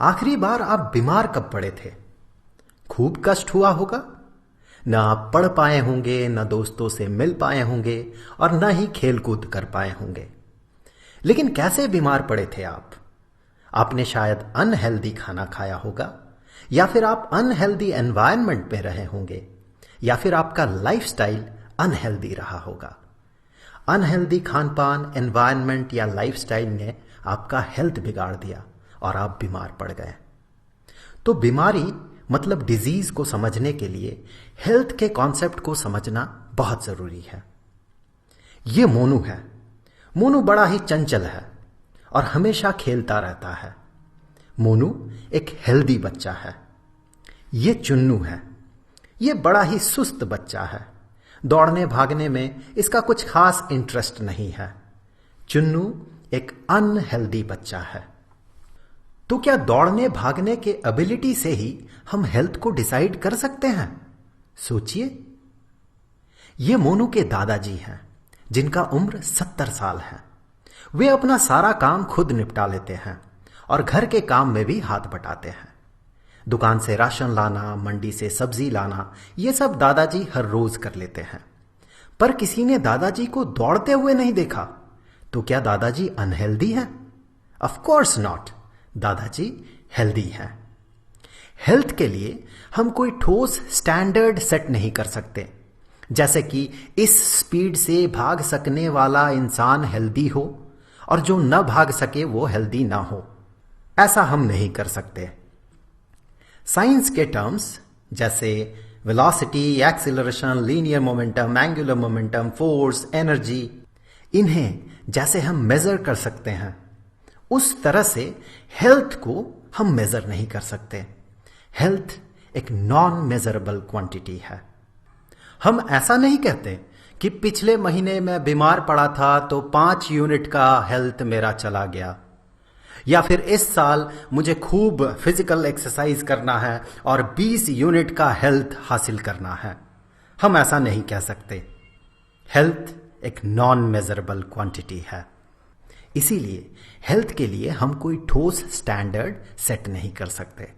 आखिरी बार आप बीमार कब पड़े थे? खूब कष्ट हुआ होगा। न आप पढ़ पाए होंगे, न दोस्तों से मिल पाए होंगे और न ही खेल कूद कर पाए होंगे। लेकिन कैसे बीमार पड़े थे आप? आपने शायद अनहेल्दी खाना खाया होगा, या फिर आप अनहेल्दी एनवायरनमेंट में रहे होंगे, या फिर आपका लाइफस्टाइल अनहेल्दी रहा होगा। अनहेल्दी खान पान, एनवायरनमेंट या लाइफस्टाइल ने आपका हेल्थ बिगाड़ दिया और आप बीमार पड़ गए। तो बीमारी मतलब डिजीज को समझने के लिए हेल्थ के कॉन्सेप्ट को समझना बहुत जरूरी है। ये मोनू है। मोनू बड़ा ही चंचल है और हमेशा खेलता रहता है। मोनू एक हेल्दी बच्चा है। ये चुन्नू है। ये बड़ा ही सुस्त बच्चा है। दौड़ने भागने में इसका कुछ खास इंटरेस्ट नहीं है। चुन्नू एक अनहेल्दी बच्चा है। तो क्या दौड़ने भागने के एबिलिटी से ही हम हेल्थ को डिसाइड कर सकते हैं? सोचिए। ये मोनू के दादाजी हैं, जिनका उम्र 70 साल है। वे अपना सारा काम खुद निपटा लेते हैं और घर के काम में भी हाथ बटाते हैं। दुकान से राशन लाना, मंडी से सब्जी लाना, ये सब दादाजी हर रोज कर लेते हैं। पर किसी ने दादाजी को दौड़ते हुए नहीं देखा। तो क्या दादाजी अनहेल्दी हैं? Of course not. दादाजी हेल्दी हैं। हेल्थ के लिए हम कोई ठोस स्टैंडर्ड सेट नहीं कर सकते, जैसे कि इस स्पीड से भाग सकने वाला इंसान हेल्दी हो और जो न भाग सके वो हेल्दी ना हो। ऐसा हम नहीं कर सकते। साइंस के टर्म्स जैसे velocity, acceleration, linear momentum, angular momentum, force, energy, इन्हें जैसे हम मेजर कर सकते हैं, उस तरह से हेल्थ को हम मेजर नहीं कर सकते। हेल्थ एक नॉन मेजरेबल क्वांटिटी है। हम ऐसा नहीं कहते कि पिछले महीने मैं बीमार पड़ा था तो 5 यूनिट का हेल्थ मेरा चला गया, या फिर इस साल मुझे खूब फिजिकल एक्सरसाइज करना है और 20 यूनिट का हेल्थ हासिल करना है। हम ऐसा नहीं कह सकते। हेल्थ एक नॉन मेजरेबल क्वांटिटी है। इसीलिए हेल्थ के लिए हम कोई ठोस स्टैंडर्ड सेट नहीं कर सकते।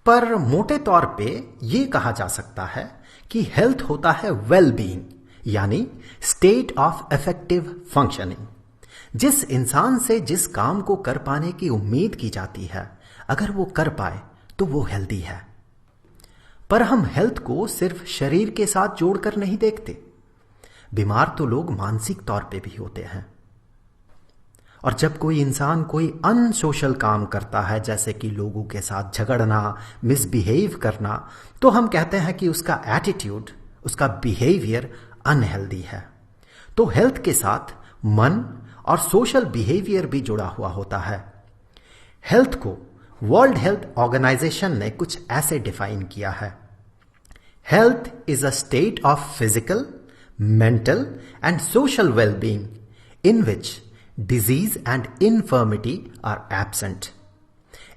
पर मोटे तौर पे ये कहा जा सकता है कि हेल्थ होता है वेल बीइंग, यानी स्टेट ऑफ इफेक्टिव फंक्शनिंग। जिस इंसान से जिस काम को कर पाने की उम्मीद की जाती है, अगर वो कर पाए तो वो हेल्दी है। पर हम हेल्थ को सिर्फ शरीर के साथ जोड़कर नहीं देखते। बीमार तो लोग मानसिक तौर पे भी होते हैं। और जब कोई इंसान कोई अनसोशल काम करता है, जैसे कि लोगों के साथ झगड़ना, मिसबिहेव करना, तो हम कहते हैं कि उसका एटीट्यूड, उसका बिहेवियर अनहेल्दी है। तो हेल्थ के साथ मन और सोशल बिहेवियर भी जुड़ा हुआ होता है। हेल्थ को वर्ल्ड हेल्थ ऑर्गेनाइजेशन ने कुछ ऐसे डिफाइन किया है: health is a state of physical, mental and social well-being in which disease and infirmity are absent.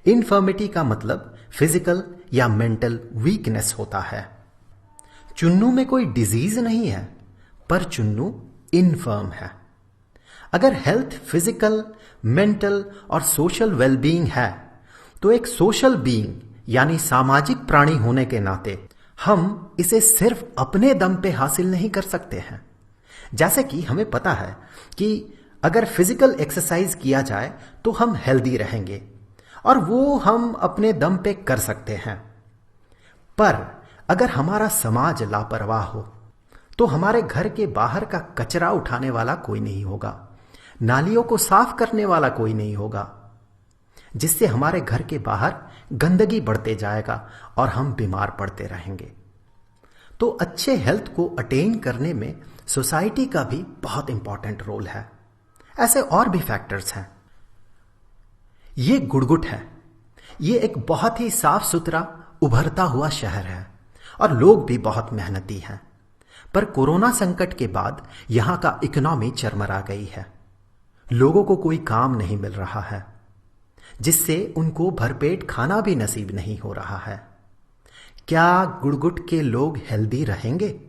Infirmity का मतलब फिजिकल या मेंटल वीकनेस होता है। चुन्नू में कोई डिजीज नहीं है, पर चुन्नू इनफर्म है। अगर हेल्थ फिजिकल, मेंटल और सोशल वेलबीइंग है, तो एक सोशल बीइंग यानी सामाजिक प्राणी होने के नाते हम इसे सिर्फ अपने दम पे हासिल नहीं कर सकते हैं। जैसे कि हमें पता है कि अगर फिजिकल एक्सरसाइज किया जाए तो हम हेल्दी रहेंगे, और वो हम अपने दम पे कर सकते हैं। पर अगर हमारा समाज लापरवाह हो तो हमारे घर के बाहर का कचरा उठाने वाला कोई नहीं होगा, नालियों को साफ करने वाला कोई नहीं होगा, जिससे हमारे घर के बाहर गंदगी बढ़ते जाएगा और हम बीमार पड़ते रहेंगे। तो अच्छे हेल्थ को अटेन करने में सोसाइटी का भी बहुत इंपॉर्टेंट रोल है। ऐसे और भी फैक्टर्स हैं। ये गुड़गुट है। ये एक बहुत ही साफ सुथरा उभरता हुआ शहर है और लोग भी बहुत मेहनती हैं। पर कोरोना संकट के बाद यहां का इकोनॉमी चरमरा गई है। लोगों को कोई काम नहीं मिल रहा है, जिससे उनको भरपेट खाना भी नसीब नहीं हो रहा है। क्या गुड़गुट के लोग हेल्दी रहेंगे?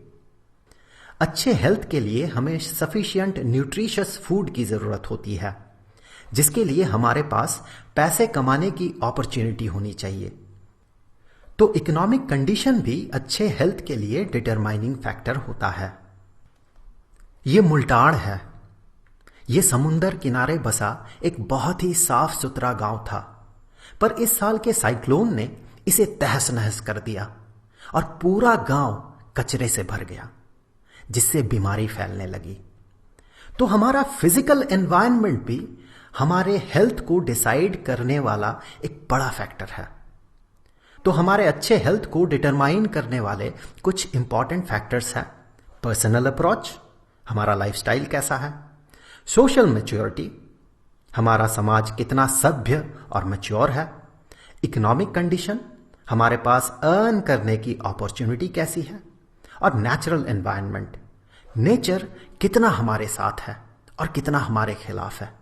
अच्छे हेल्थ के लिए हमें सफिशिएंट न्यूट्रिशियस फूड की जरूरत होती है, जिसके लिए हमारे पास पैसे कमाने की अपॉर्चुनिटी होनी चाहिए। तो इकोनॉमिक कंडीशन भी अच्छे हेल्थ के लिए डिटरमाइनिंग फैक्टर होता है। ये मुल्टाड़ है। ये समुंदर किनारे बसा एक बहुत ही साफ सुथरा गांव था, पर इस साल के साइक्लोन ने इसे तहस नहस कर दिया और पूरा गांव कचरे से भर गया, जिससे बीमारी फैलने लगी। तो हमारा फिजिकल एनवायरनमेंट भी हमारे हेल्थ को डिसाइड करने वाला एक बड़ा फैक्टर है। तो हमारे अच्छे हेल्थ को डिटरमाइन करने वाले कुछ इंपॉर्टेंट फैक्टर्स हैं। पर्सनल अप्रोच, हमारा लाइफस्टाइल कैसा है। सोशल मैच्योरिटी, हमारा समाज कितना सभ्य और मैच्योर है। इकोनॉमिक कंडीशन, हमारे पास अर्न करने की अपॉर्चुनिटी कैसी है। और नेचुरल एनवायरनमेंट, नेचर कितना हमारे साथ है और कितना हमारे खिलाफ है।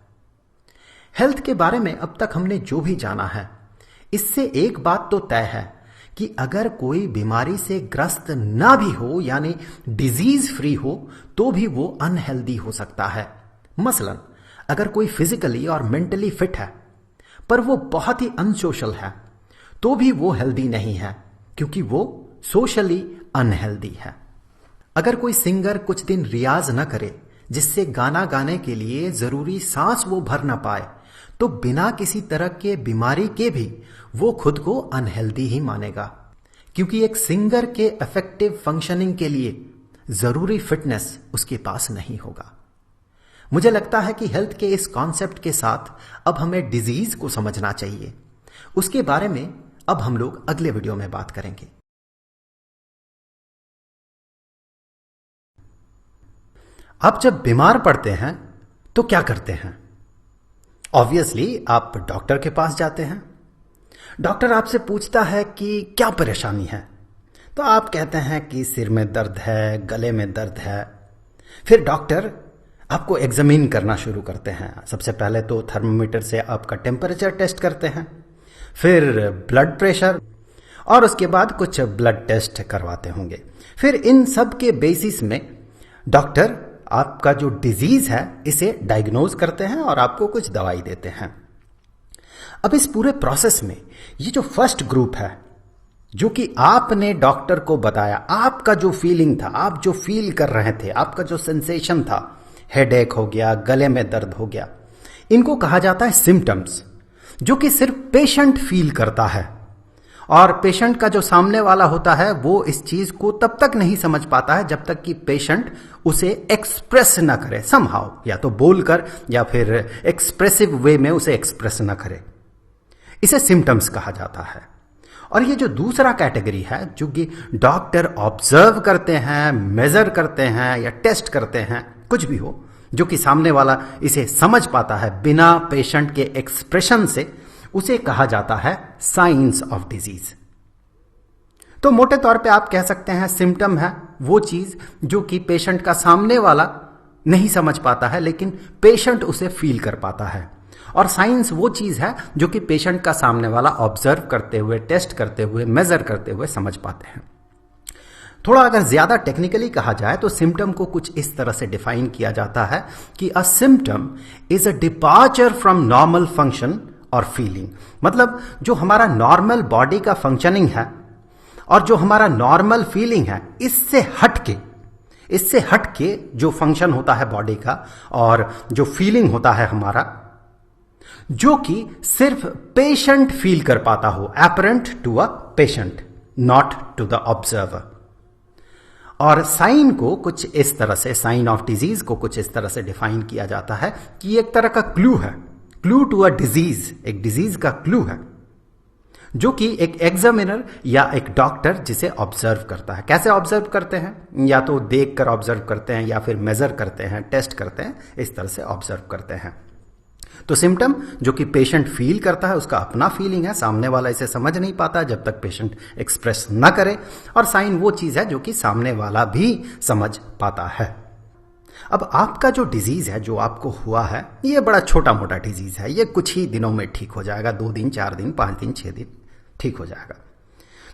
हेल्थ के बारे में अब तक हमने जो भी जाना है, इससे एक बात तो तय है कि अगर कोई बीमारी से ग्रस्त ना भी हो, यानी डिजीज फ्री हो, तो भी वो अनहेल्दी हो सकता है। मसलन अगर कोई फिजिकली और मेंटली फिट है पर वो बहुत ही अनसोशल है, तो भी वो हेल्दी नहीं है, क्योंकि वो सोशली अनहेल्दी है। अगर कोई सिंगर कुछ दिन रियाज न करे, जिससे गाना गाने के लिए जरूरी सांस वो भर ना पाए, तो बिना किसी तरह के बीमारी के भी वो खुद को अनहेल्दी ही मानेगा, क्योंकि एक सिंगर के इफेक्टिव फंक्शनिंग के लिए जरूरी फिटनेस उसके पास नहीं होगा। मुझे लगता है कि हेल्थ के इस कॉन्सेप्ट के साथ अब हमें डिजीज को समझना चाहिए। उसके बारे में अब हम लोग अगले वीडियो में बात करेंगे। आप जब बीमार पड़ते हैं तो क्या करते हैं? ऑब्वियसली आप डॉक्टर के पास जाते हैं। डॉक्टर आपसे पूछता है कि क्या परेशानी है, तो आप कहते हैं कि सिर में दर्द है, गले में दर्द है। फिर डॉक्टर आपको एग्जामिन करना शुरू करते हैं। सबसे पहले तो थर्मोमीटर से आपका टेम्परेचर टेस्ट करते हैं, फिर ब्लड प्रेशर, और उसके बाद कुछ ब्लड टेस्ट करवाते होंगे। फिर इन सब के बेसिस में डॉक्टर आपका जो डिजीज है इसे डायग्नोज करते हैं और आपको कुछ दवाई देते हैं। अब इस पूरे प्रोसेस में ये जो फर्स्ट ग्रुप है, जो कि आपने डॉक्टर को बताया, आपका जो फीलिंग था, आप जो फील कर रहे थे, आपका जो सेंसेशन था, हेडेक हो गया, गले में दर्द हो गया, इनको कहा जाता है सिम्टम्स, जो कि सिर्फ पेशेंट फील करता है। और पेशेंट का जो सामने वाला होता है वो इस चीज को तब तक नहीं समझ पाता है जब तक कि पेशेंट उसे एक्सप्रेस ना करे समहाउ, या तो बोलकर या फिर एक्सप्रेसिव वे में उसे एक्सप्रेस ना करे। इसे सिम्टम्स कहा जाता है। और ये जो दूसरा कैटेगरी है, जो कि डॉक्टर ऑब्जर्व करते हैं, मेजर करते हैं या टेस्ट करते हैं, कुछ भी हो, जो कि सामने वाला इसे समझ पाता है बिना पेशेंट के एक्सप्रेशन से, उसे कहा जाता है साइंस ऑफ डिजीज। तो मोटे तौर पे आप कह सकते हैं सिम्टम है वो चीज जो कि पेशेंट का सामने वाला नहीं समझ पाता है, लेकिन पेशेंट उसे फील कर पाता है। और साइंस वो चीज है जो कि पेशेंट का सामने वाला ऑब्जर्व करते हुए, टेस्ट करते हुए, मेजर करते हुए समझ पाते हैं। थोड़ा अगर ज्यादा टेक्निकली कहा जाए तो सिम्टम को कुछ इस तरह से डिफाइन किया जाता है कि a symptom is a departure from normal function और फीलिंग। मतलब जो हमारा नॉर्मल बॉडी का फंक्शनिंग है और जो हमारा नॉर्मल फीलिंग है, इससे हटके जो फंक्शन होता है बॉडी का और जो फीलिंग होता है हमारा, जो कि सिर्फ पेशेंट फील कर पाता हो, apparent to a patient, not to the observer. और साइन को कुछ इस तरह से, साइन ऑफ डिजीज को कुछ इस तरह से डिफाइन किया जाता है कि एक तरह का क्लू है, क्लू टू अ डिजीज, एक डिजीज का क्लू है, जो कि एक एग्जामिनर या एक डॉक्टर जिसे ऑब्जर्व करता है। कैसे ऑब्जर्व करते हैं? या तो देख कर ऑब्जर्व करते हैं या फिर मेजर करते हैं, टेस्ट करते हैं, इस तरह से ऑब्जर्व करते हैं। तो सिम्टम जो कि पेशेंट फील करता है, उसका अपना फीलिंग है, सामने वाला इसे समझ नहीं पाता जब तक पेशेंट एक्सप्रेस ना करे। और साइन वो चीज है जो कि सामने वाला भी समझ पाता है। अब आपका जो डिजीज है, जो आपको हुआ है, ये बड़ा छोटा मोटा डिजीज है, ये कुछ ही दिनों में ठीक हो जाएगा, 2 दिन, 4 दिन, 5 दिन, 6 दिन ठीक हो जाएगा।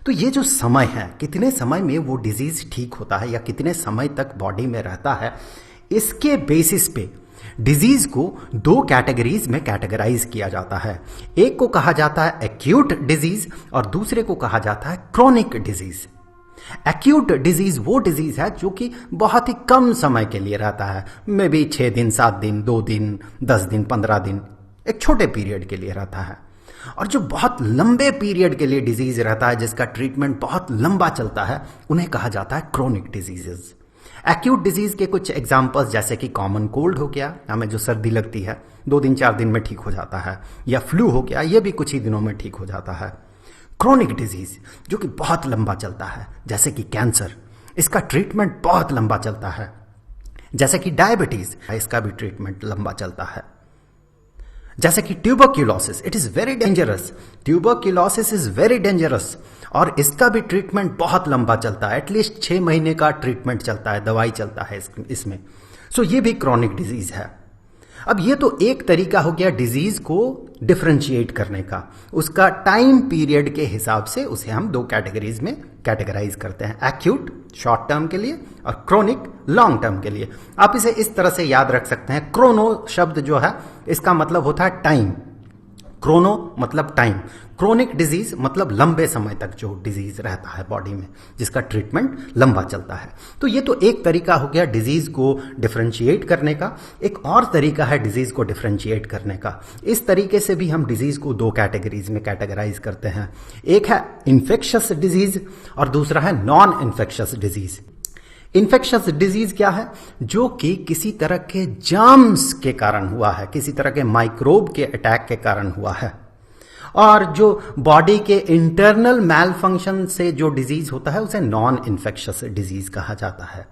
तो ये जो समय है, कितने समय में वो डिजीज ठीक होता है या कितने समय तक बॉडी में रहता है, इसके बेसिस पे डिजीज को दो कैटेगरीज में कैटेगराइज किया जाता है। एक को कहा जाता है एक्यूट डिजीज और दूसरे को कहा जाता है क्रोनिक डिजीज। एक्यूट डिजीज वो डिजीज है जो कि बहुत ही कम समय के लिए रहता है, मे बी 6 दिन, 7 दिन, 2 दिन, 10 दिन, 15 दिन, एक छोटे पीरियड के लिए रहता है। और जो बहुत लंबे पीरियड के लिए डिजीज रहता है, जिसका ट्रीटमेंट बहुत लंबा चलता है, उन्हें कहा जाता है क्रोनिक डिजीजेस। एक्यूट डिजीज के कुछ एग्जांपल्स जैसे कि कॉमन कोल्ड हो गया, हमें जो सर्दी लगती है 2 दिन 4 दिन में ठीक हो जाता है, या फ्लू हो गया, यह भी कुछ ही दिनों में ठीक हो जाता है। क्रोनिक डिजीज जो कि बहुत लंबा चलता है, जैसे कि कैंसर, इसका ट्रीटमेंट बहुत लंबा चलता है। जैसे कि डायबिटीज, इसका भी ट्रीटमेंट लंबा चलता है। जैसे कि tuberculosis, it is very dangerous. Tuberculosis is very dangerous और इसका भी ट्रीटमेंट बहुत लंबा चलता है, एटलीस्ट 6 महीने का ट्रीटमेंट चलता है, दवाई चलता है इसमें। सो ये भी क्रोनिक डिजीज है। अब ये तो एक तरीका हो गया डिजीज को डिफरेंशिएट करने का, उसका टाइम पीरियड के हिसाब से उसे हम 2 कैटेगरीज में कैटेगराइज करते हैं, एक्यूट शॉर्ट टर्म के लिए और क्रोनिक लॉन्ग टर्म के लिए। आप इसे इस तरह से याद रख सकते हैं, क्रोनो शब्द जो है इसका मतलब होता है टाइम, क्रोनो मतलब टाइम, क्रोनिक डिजीज मतलब लंबे समय तक जो डिजीज रहता है बॉडी में, जिसका ट्रीटमेंट लंबा चलता है। तो ये तो एक तरीका हो गया डिजीज को डिफरेंशिएट करने का। एक और तरीका है डिजीज को डिफरेंशिएट करने का, इस तरीके से भी हम डिजीज को 2 कैटेगरीज में कैटेगराइज करते हैं। एक है इन्फेक्शियस डिजीज और दूसरा है non infectious disease. Infectious disease क्या है? जो कि किसी तरह के जर्म्स के कारण हुआ है, किसी तरह के माइक्रोब के अटैक के कारण हुआ है, और जो बॉडी के इंटरनल मैल फंक्शन से जो डिजीज होता है उसे नॉन इन्फेक्शियस डिजीज कहा जाता है।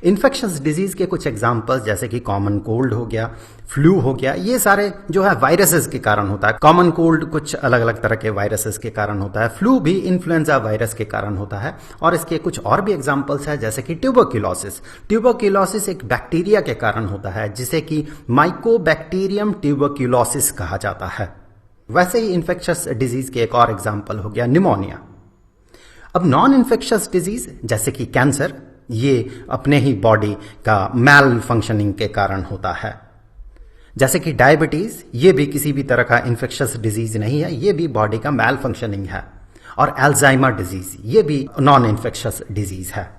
इन्फेक्शियस डिजीज के कुछ एग्जांपल्स जैसे कि कॉमन कोल्ड हो गया, फ्लू हो गया, ये सारे जो है वायरसेस के कारण होता है। कॉमन कोल्ड कुछ अलग अलग तरह के वायरसेस के कारण होता है, फ्लू भी इन्फ्लुएंजा वायरस के कारण होता है। और इसके कुछ और भी एग्जांपल्स है जैसे कि ट्यूबरक्यूलोसिस। ट्यूबरक्यूलोसिस एक बैक्टीरिया के कारण होता है जिसे कि माइकोबैक्टीरियम ट्यूबरक्यूलोसिस कहा जाता है। वैसे ही इन्फेक्शियस डिजीज के एक और एग्जाम्पल हो गया निमोनिया। अब नॉन इन्फेक्शियस डिजीज जैसे कि कैंसर, ये अपने ही बॉडी का मैल फंक्शनिंग के कारण होता है। जैसे कि डायबिटीज, ये भी किसी भी तरह का इन्फेक्शियस डिजीज नहीं है, ये भी बॉडी का मैल फंक्शनिंग है। और अल्जाइमर डिजीज, ये भी नॉन इन्फेक्शियस डिजीज है।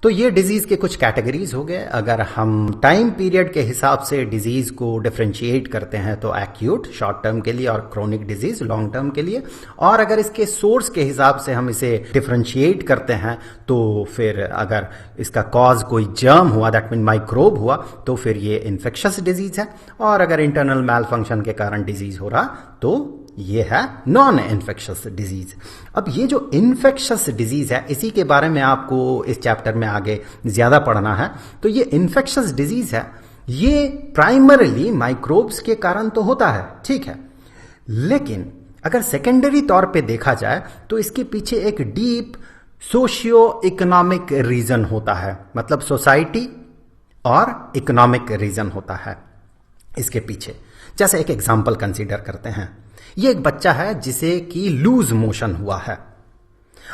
तो ये डिजीज के कुछ कैटेगरीज हो गए। अगर हम टाइम पीरियड के हिसाब से डिजीज को डिफरेंशिएट करते हैं तो एक्यूट शॉर्ट टर्म के लिए और क्रोनिक डिजीज लॉन्ग टर्म के लिए, और अगर इसके सोर्स के हिसाब से हम इसे डिफरेंशिएट करते हैं तो फिर अगर इसका कॉज कोई जर्म हुआ, दैट मीन माइक्रोब हुआ, तो फिर ये इन्फेक्शियस डिजीज है। और अगर इंटरनल मैल फंक्शन के कारण डिजीज हो रहा तो ये है नॉन इन्फेक्शियस डिजीज। अब ये जो इन्फेक्शियस डिजीज है इसी के बारे में आपको इस चैप्टर में आगे ज्यादा पढ़ना है। तो ये इन्फेक्शियस डिजीज है, ये प्राइमरीली माइक्रोब्स के कारण तो होता है, ठीक है, लेकिन अगर सेकेंडरी तौर पे देखा जाए तो इसके पीछे एक डीप सोशियो इकोनॉमिक रीजन होता है, मतलब सोसाइटी और इकोनॉमिक रीजन होता है इसके पीछे। जैसे एक एग्जाम्पल कंसीडर करते हैं, ये एक बच्चा है जिसे कि लूज मोशन हुआ है।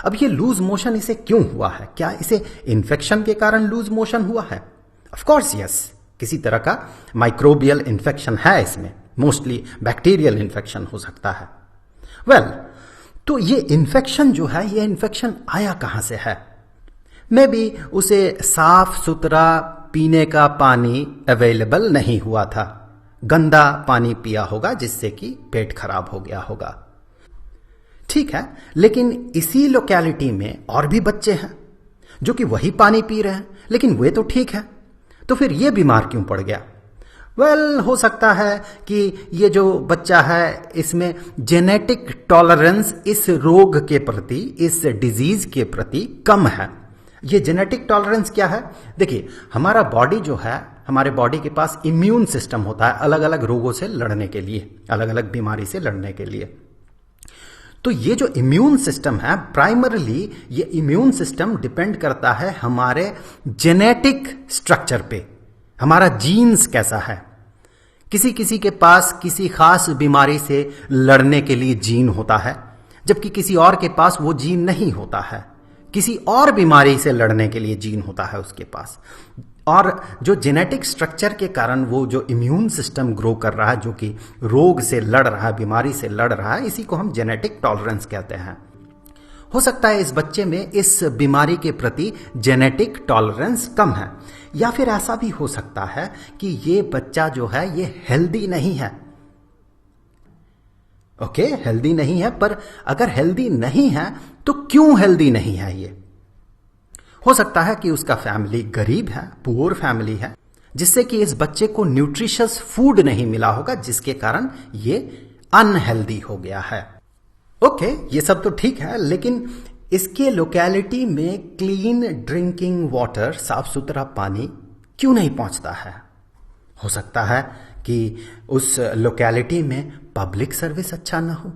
अब ये लूज मोशन इसे क्यों हुआ है? क्या इसे इन्फेक्शन के कारण लूज मोशन हुआ है? ऑफ कोर्स यस, किसी तरह का माइक्रोबियल इन्फेक्शन है इसमें, मोस्टली बैक्टीरियल इन्फेक्शन हो सकता है। वेल, तो ये इन्फेक्शन जो है, ये इन्फेक्शन आया कहां से है? मे बी उसे साफ सुथरा पीने का पानी अवेलेबल नहीं हुआ था, गंदा पानी पिया होगा जिससे कि पेट खराब हो गया होगा, ठीक है। लेकिन इसी लोकेलिटी में और भी बच्चे हैं जो कि वही पानी पी रहे हैं, लेकिन वे तो ठीक है, तो फिर ये बीमार क्यों पड़ गया? वेल, हो सकता है कि ये जो बच्चा है इसमें जेनेटिक टॉलरेंस इस रोग के प्रति, इस डिजीज के प्रति कम है। ये जेनेटिक टॉलरेंस क्या है? देखिए, हमारा बॉडी जो है, हमारे बॉडी के पास इम्यून सिस्टम होता है अलग अलग रोगों से लड़ने के लिए, अलग अलग बीमारी से लड़ने के लिए। तो ये जो इम्यून सिस्टम है, प्राइमरीली ये इम्यून सिस्टम डिपेंड करता है हमारे जेनेटिक स्ट्रक्चर पे, हमारा जीन्स कैसा है। किसी किसी के पास किसी खास बीमारी से लड़ने के लिए जीन होता है, जबकि किसी और के पास वो जीन नहीं होता है, किसी और बीमारी से लड़ने के लिए जीन होता है उसके पास। और जो जेनेटिक स्ट्रक्चर के कारण वो जो इम्यून सिस्टम ग्रो कर रहा है, जो कि रोग से लड़ रहा है, बीमारी से लड़ रहा है, इसी को हम जेनेटिक टॉलरेंस कहते हैं। हो सकता है इस बच्चे में इस बीमारी के प्रति जेनेटिक टॉलरेंस कम है, या फिर ऐसा भी हो सकता है कि ये बच्चा जो है ये हेल्दी नहीं है। ओके, हेल्दी नहीं है, पर अगर हेल्दी नहीं है तो क्यों हेल्दी नहीं है? ये हो सकता है कि उसका फैमिली गरीब है, पुअर फैमिली है, जिससे कि इस बच्चे को न्यूट्रिशियस फूड नहीं मिला होगा, जिसके कारण ये अनहेल्दी हो गया है। ओके, ये सब तो ठीक है, लेकिन इसके लोकेलिटी में क्लीन ड्रिंकिंग वाटर, साफ सुथरा पानी क्यों नहीं पहुंचता है? हो सकता है कि उस लोकेलिटी में पब्लिक सर्विस अच्छा ना हो।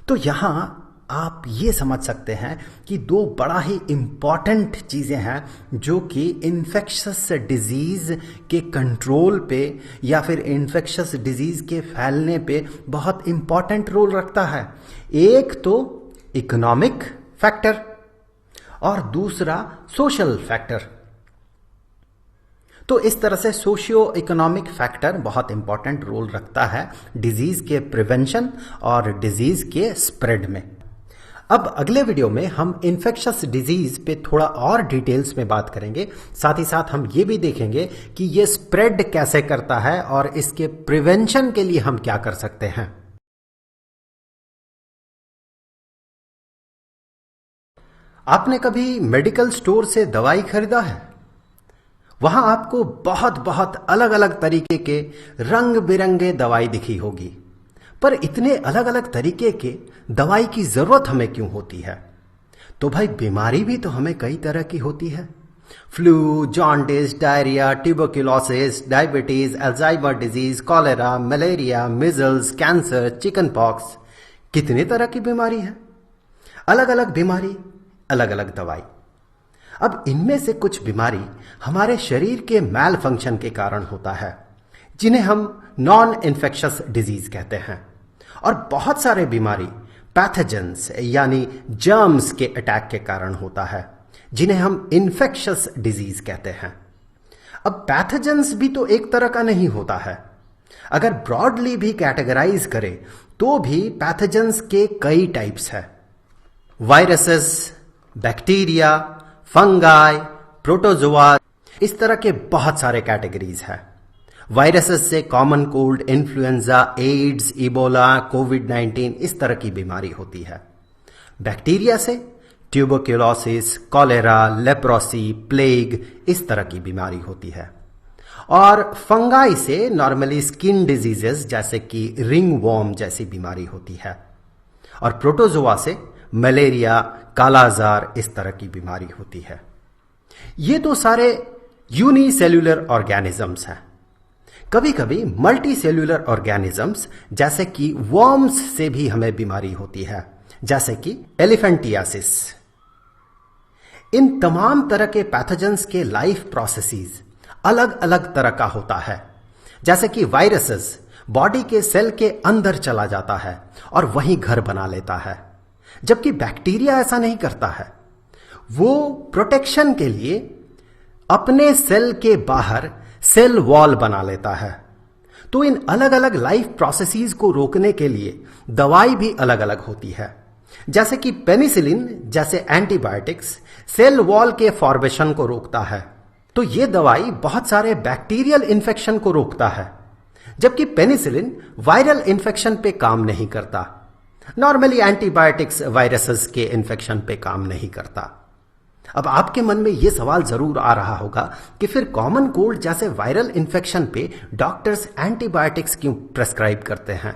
तो यहां आप ये समझ सकते हैं कि दो बड़ा ही इंपॉर्टेंट चीजें हैं जो कि इन्फेक्शस डिजीज के कंट्रोल पे या फिर इन्फेक्शस डिजीज के फैलने पे बहुत इंपॉर्टेंट रोल रखता है। एक तो इकोनॉमिक फैक्टर और दूसरा सोशल फैक्टर। तो इस तरह से सोशियो इकोनॉमिक फैक्टर बहुत इंपॉर्टेंट रोल रखता है डिजीज के प्रिवेंशन और डिजीज के स्प्रेड में। अब अगले वीडियो में हम इन्फेक्शस डिजीज पे थोड़ा और डिटेल्स में बात करेंगे। साथ ही साथ हम ये भी देखेंगे कि ये स्प्रेड कैसे करता है और इसके प्रिवेंशन के लिए हम क्या कर सकते हैं। आपने कभी मेडिकल स्टोर से दवाई खरीदा है? वहां आपको बहुत बहुत अलग अलग तरीके के रंग बिरंगे दवाई दिखी होगी, पर इतने अलग अलग तरीके के दवाई की जरूरत हमें क्यों होती है? तो भाई बीमारी भी तो हमें कई तरह की होती है। Flu, jaundice, diarrhoea, tuberculosis, diabetes, Alzheimer disease, cholera, malaria, measles, cancer, chicken pox, कितने तरह की बीमारी है। अलग अलग बीमारी, अलग अलग दवाई। अब इनमें से कुछ बीमारी हमारे शरीर के मैल फंक्शन के कारण होता है, जिन्हें हम नॉन इन्फेक्शस डिजीज कहते हैं, और बहुत सारे बीमारी पैथोजेंस यानी जर्म्स के अटैक के कारण होता है, जिन्हें हम इन्फेक्शस डिजीज कहते हैं। अब पैथोजेंस भी तो एक तरह का नहीं होता है। अगर ब्रॉडली भी कैटेगराइज करें तो भी पैथोजेंस के कई टाइप्स है। वायरसेस, बैक्टीरिया, फंगाई, प्रोटोजोआ, इस तरह के बहुत सारे कैटेगरीज है। वायरसेस से common cold, influenza, AIDS, Ebola, कोविड-19 इस तरह की बीमारी होती है। बैक्टीरिया से ट्यूबरक्लोसिस, कॉलेरा, लेप्रोसी, प्लेग इस तरह की बीमारी होती है। और फंगाई से नॉर्मली स्किन डिजीजेस जैसे कि रिंग वॉर्म जैसी बीमारी होती है। और प्रोटोजोआ से मलेरिया, कालाजार इस तरह की बीमारी होती है। ये तो सारे यूनिसेल्यूलर ऑर्गेनिजम्स हैं। कभी कभी मल्टी सेल्यूलर ऑर्गेनिजम्स जैसे कि वर्म्स से भी हमें बीमारी होती है, जैसे कि एलिफेंटियासिस। इन तमाम तरह के पैथोजेंस के लाइफ प्रोसेसेस अलग अलग तरह का होता है। जैसे कि वायरसेस बॉडी के सेल के अंदर चला जाता है और वहीं घर बना लेता है, जबकि बैक्टीरिया ऐसा नहीं करता है। वो प्रोटेक्शन के लिए अपने सेल के बाहर सेल वॉल बना लेता है। तो इन अलग अलग लाइफ प्रोसेसेस को रोकने के लिए दवाई भी अलग अलग होती है। जैसे कि पेनिसिलिन जैसे एंटीबायोटिक्स सेल वॉल के फॉर्मेशन को रोकता है, तो ये दवाई बहुत सारे बैक्टीरियल इन्फेक्शन को रोकता है, जबकि पेनिसिलिन वायरल इन्फेक्शन पे काम नहीं करता। नॉर्मली एंटीबायोटिक्स वायरसेस के इन्फेक्शन पे काम नहीं करता। अब आपके मन में यह सवाल जरूर आ रहा होगा कि फिर कॉमन कोल्ड जैसे वायरल इन्फेक्शन पे डॉक्टर्स एंटीबायोटिक्स क्यों प्रेस्क्राइब करते हैं?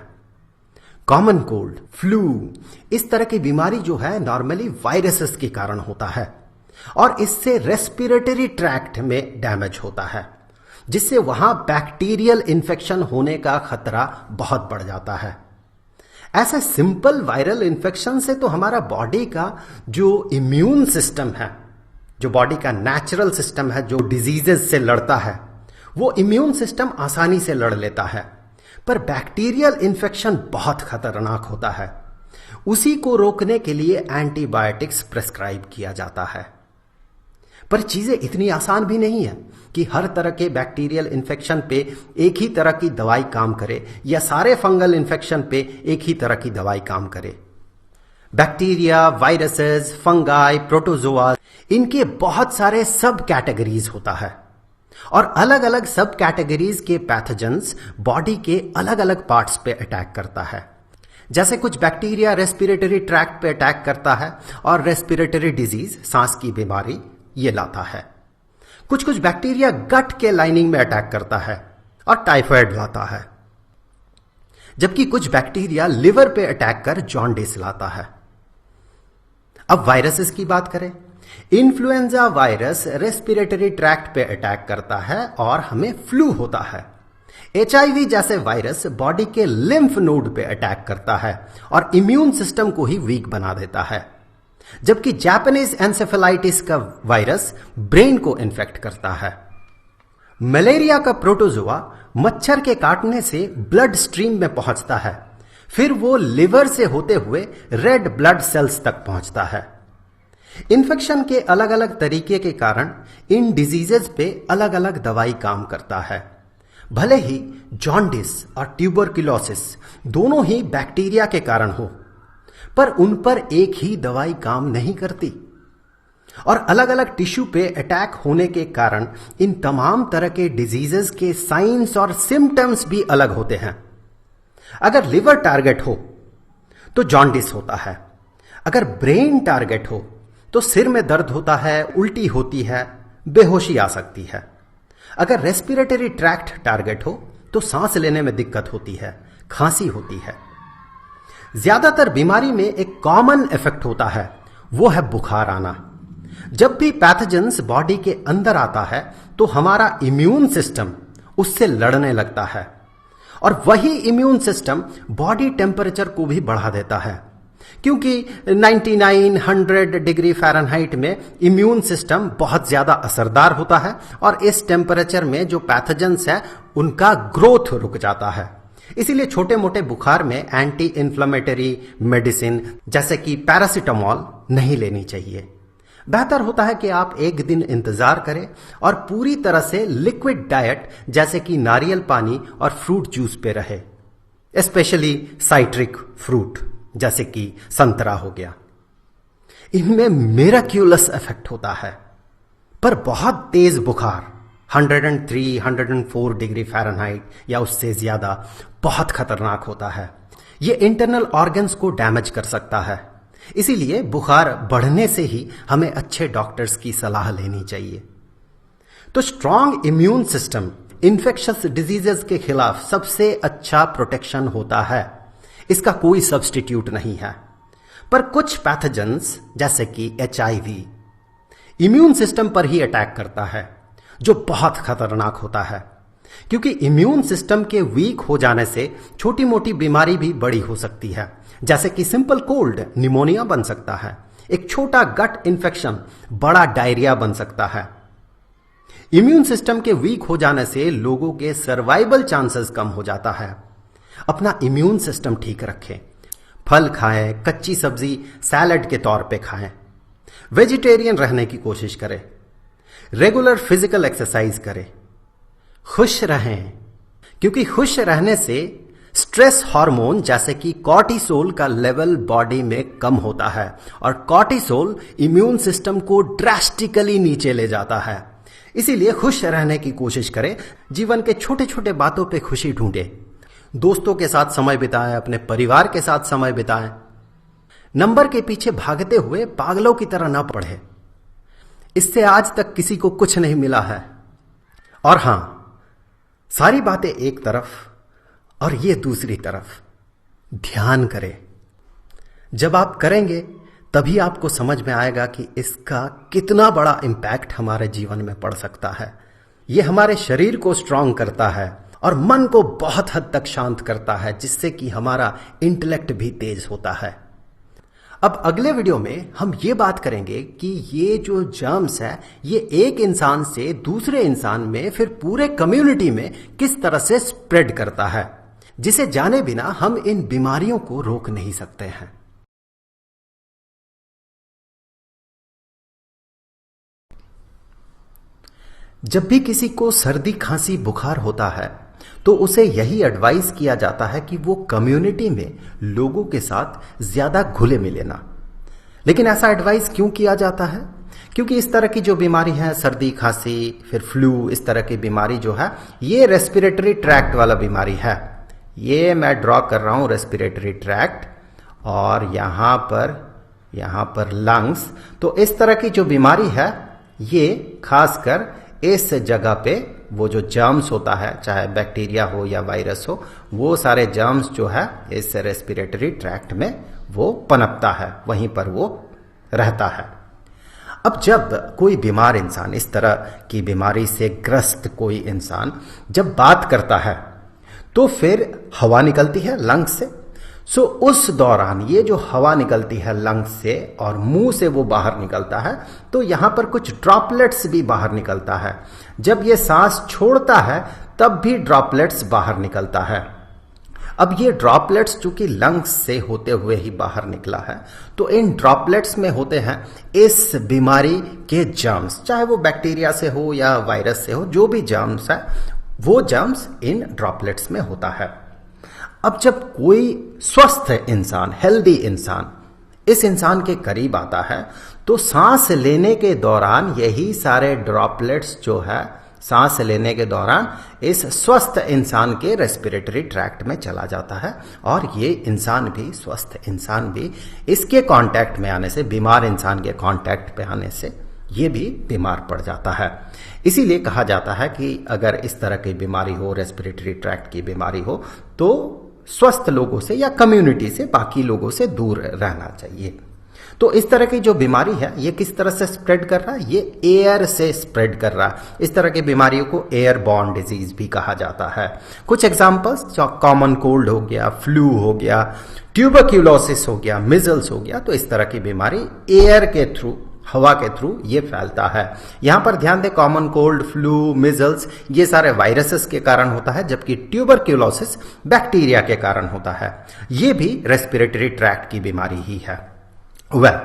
कॉमन कोल्ड, फ्लू इस तरह की बीमारी जो है नॉर्मली वायरसेस के कारण होता है और इससे रेस्पिरेटरी ट्रैक्ट में डैमेज होता है, जिससे वहां बैक्टीरियल इन्फेक्शन होने का खतरा बहुत बढ़ जाता है। ऐसे सिंपल वायरल इन्फेक्शन से तो हमारा बॉडी का जो इम्यून सिस्टम है, जो बॉडी का नेचुरल सिस्टम है, जो डिजीजेस से लड़ता है, वो इम्यून सिस्टम आसानी से लड़ लेता है। पर बैक्टीरियल इन्फेक्शन बहुत खतरनाक होता है। उसी को रोकने के लिए एंटीबायोटिक्स प्रेस्क्राइब किया जाता है। पर चीजें इतनी आसान भी नहीं है कि हर तरह के बैक्टीरियल इन्फेक्शन पे एक ही तरह की दवाई काम करे या सारे फंगल इन्फेक्शन पे एक ही तरह की दवाई काम करे। बैक्टीरिया, वायरसेस, फंगाई, प्रोटोजोआ, इनके बहुत सारे सब कैटेगरीज होता है और अलग अलग सब कैटेगरीज के पैथोजेंस बॉडी के अलग अलग पार्ट्स पे अटैक करता है। जैसे कुछ बैक्टीरिया रेस्पिरेटरी ट्रैक्ट पे अटैक करता है और रेस्पिरेटरी डिजीज, सांस की बीमारी ये लाता है। कुछ कुछ बैक्टीरिया गट के लाइनिंग में अटैक करता है और टाइफाइड लाता है, जबकि कुछ बैक्टीरिया लिवर पे अटैक कर जॉन्डिस लाता है। अब वायरसेस की बात करें। इन्फ्लुएंजा वायरस रेस्पिरेटरी ट्रैक्ट पे अटैक करता है और हमें फ्लू होता है। एचआईवी जैसे वायरस बॉडी के लिम्फ नोड पे अटैक करता है और इम्यून सिस्टम को ही वीक बना देता है, जबकि जापानीज एंसेफेलाइटिस का वायरस ब्रेन को इन्फेक्ट करता है। मलेरिया का प्रोटोजोआ मच्छर के काटने से ब्लड स्ट्रीम में पहुंचता है, फिर वो लिवर से होते हुए रेड ब्लड सेल्स तक पहुंचता है। इन्फेक्शन के अलग अलग तरीके के कारण इन डिजीजेस पे अलग अलग दवाई काम करता है। भले ही जॉन्डिस और ट्यूबरकुलोसिस दोनों ही बैक्टीरिया के कारण हो, पर उन पर एक ही दवाई काम नहीं करती और अलग अलग टिश्यू पे अटैक होने के कारण इन तमाम तरह के डिजीजेस के साइंस और सिम्टम्स भी अलग होते हैं। अगर लिवर टारगेट हो तो जॉन्डिस होता है, अगर ब्रेन टारगेट हो तो सिर में दर्द होता है, उल्टी होती है, बेहोशी आ सकती है। अगर रेस्पिरेटरी ट्रैक्ट टारगेट हो तो सांस लेने में दिक्कत होती है, खांसी होती है। ज्यादातर बीमारी में एक कॉमन इफेक्ट होता है, वो है बुखार आना। जब भी पैथोजेंस बॉडी के अंदर आता है तो हमारा इम्यून सिस्टम उससे लड़ने लगता है और वही इम्यून सिस्टम बॉडी टेम्परेचर को भी बढ़ा देता है, क्योंकि 99-100 डिग्री फ़ारेनहाइट में इम्यून सिस्टम बहुत ज्यादा असरदार होता है और इस टेम्परेचर में जो पैथोजेंस है उनका ग्रोथ रुक जाता है। इसीलिए छोटे मोटे बुखार में एंटी इन्फ्लेमेटरी मेडिसिन जैसे कि पैरासिटामोल नहीं लेनी चाहिए। बेहतर होता है कि आप एक दिन इंतजार करें और पूरी तरह से लिक्विड डाइट जैसे कि नारियल पानी और फ्रूट जूस पे रहे, स्पेशली साइट्रिक फ्रूट जैसे कि संतरा हो गया। इनमें मिराक्यूलस इफेक्ट होता है, पर बहुत तेज बुखार 103-104 डिग्री फ़ारेनहाइट या उससे ज्यादा बहुत खतरनाक होता है। यह इंटरनल ऑर्गन्स को डैमेज कर सकता है। इसीलिए बुखार बढ़ने से ही हमें अच्छे डॉक्टर्स की सलाह लेनी चाहिए। तो strong immune system infectious diseases के खिलाफ सबसे अच्छा प्रोटेक्शन होता है, इसका कोई सब्स्टिट्यूट नहीं है। पर कुछ पैथोजेंस जैसे कि एचआईवी इम्यून सिस्टम पर ही अटैक करता है, जो बहुत खतरनाक होता है, क्योंकि इम्यून सिस्टम के वीक हो जाने से छोटी मोटी बीमारी भी बड़ी हो सकती है, जैसे कि सिंपल कोल्ड निमोनिया बन सकता है, एक छोटा गट इन्फेक्शन बड़ा डायरिया बन सकता है। इम्यून सिस्टम के वीक हो जाने से लोगों के सर्वाइवल चांसेस कम हो जाता है। अपना इम्यून सिस्टम ठीक रखें, फल खाएं, कच्ची सब्जी सैलड के तौर पे खाएं, वेजिटेरियन रहने की कोशिश करें, रेगुलर फिजिकल एक्सरसाइज करें, खुश रहें, क्योंकि खुश रहने से स्ट्रेस हार्मोन जैसे कि कॉर्टिसोल का लेवल बॉडी में कम होता है और कॉर्टिसोल इम्यून सिस्टम को ड्रास्टिकली नीचे ले जाता है। इसीलिए खुश रहने की कोशिश करें, जीवन के छोटे छोटे बातों पे खुशी ढूंढें, दोस्तों के साथ समय बिताएं, अपने परिवार के साथ समय बिताएं। नंबर के पीछे भागते हुए पागलों की तरह ना पढ़े, इससे आज तक किसी को कुछ नहीं मिला है। और हां, सारी बातें एक तरफ और ये दूसरी तरफ, ध्यान करें। जब आप करेंगे तभी आपको समझ में आएगा कि इसका कितना बड़ा इंपैक्ट हमारे जीवन में पड़ सकता है। ये हमारे शरीर को स्ट्रांग करता है और मन को बहुत हद तक शांत करता है, जिससे कि हमारा इंटेलेक्ट भी तेज होता है। अब अगले वीडियो में हम ये बात करेंगे कि ये जो जर्म्स है ये एक इंसान से दूसरे इंसान में फिर पूरे कम्युनिटी में किस तरह से स्प्रेड करता है, जिसे जाने बिना हम इन बीमारियों को रोक नहीं सकते हैं। जब भी किसी को सर्दी खांसी बुखार होता है तो उसे यही एडवाइस किया जाता है कि वो कम्युनिटी में लोगों के साथ ज्यादा घुले मिले ना। लेकिन ऐसा एडवाइस क्यों किया जाता है? क्योंकि इस तरह की जो बीमारी है, सर्दी खांसी फिर फ्लू, इस तरह की बीमारी जो है ये रेस्पिरेटरी ट्रैक्ट वाला बीमारी है। ये मैं ड्रॉ कर रहा हूं रेस्पिरेटरी ट्रैक्ट और यहां पर लंग्स। तो इस तरह की जो बीमारी है ये खासकर इस जगह पे वो जो जर्म्स होता है, चाहे बैक्टीरिया हो या वायरस हो, वो सारे जर्म्स जो है इस रेस्पिरेटरी ट्रैक्ट में वो पनपता है, वहीं पर वो रहता है। अब जब कोई बीमार इंसान, इस तरह की बीमारी से ग्रस्त कोई इंसान जब बात करता है तो फिर हवा निकलती है लंग्स से। सो उस दौरान ये जो हवा निकलती है लंग्स से और मुंह से वो बाहर निकलता है, तो यहां पर कुछ ड्रॉपलेट्स भी बाहर निकलता है। जब ये सांस छोड़ता है तब भी ड्रॉपलेट्स बाहर निकलता है। अब ये ड्रॉपलेट्स चूंकि लंग्स से होते हुए ही बाहर निकला है, तो इन ड्रॉपलेट्स में होते हैं इस बीमारी के जर्म्स, चाहे वो बैक्टीरिया से हो या वायरस से हो, जो भी जर्म्स है वो जर्म्स इन ड्रॉपलेट्स में होता है। अब जब कोई स्वस्थ इंसान, हेल्दी इंसान इस इंसान के करीब आता है तो सांस लेने के दौरान यही सारे ड्रॉपलेट्स जो है सांस लेने के दौरान इस स्वस्थ इंसान के रेस्पिरेटरी ट्रैक्ट में चला जाता है और ये इंसान भी, स्वस्थ इंसान भी इसके कांटेक्ट में आने से, बीमार इंसान के कांटेक्ट पे आने से ये भी बीमार पड़ जाता है। इसीलिए कहा जाता है कि अगर इस तरह की बीमारी हो, रेस्पिरेटरी ट्रैक्ट की बीमारी हो, तो स्वस्थ लोगों से या कम्युनिटी से, बाकी लोगों से दूर रहना चाहिए। तो इस तरह की जो बीमारी है ये किस तरह से स्प्रेड कर रहा है? ये एयर से स्प्रेड कर रहा है। इस तरह की बीमारियों को एयर बॉर्न डिजीज भी कहा जाता है। कुछ एग्जांपल्स, कॉमन कोल्ड हो गया, फ्लू हो गया, ट्यूबरक्यूलोसिस हो गया, मिजल्स हो गया। तो इस तरह की बीमारी एयर के थ्रू, हवा के थ्रू ये फैलता है। यहां पर ध्यान दें, कॉमन कोल्ड, फ्लू, मिजल्स ये सारे वायरसेस के कारण होता है, जबकि ट्यूबरक्यूलोसिस बैक्टीरिया के कारण होता है। ये भी रेस्पिरेटरी ट्रैक्ट की बीमारी ही है। वह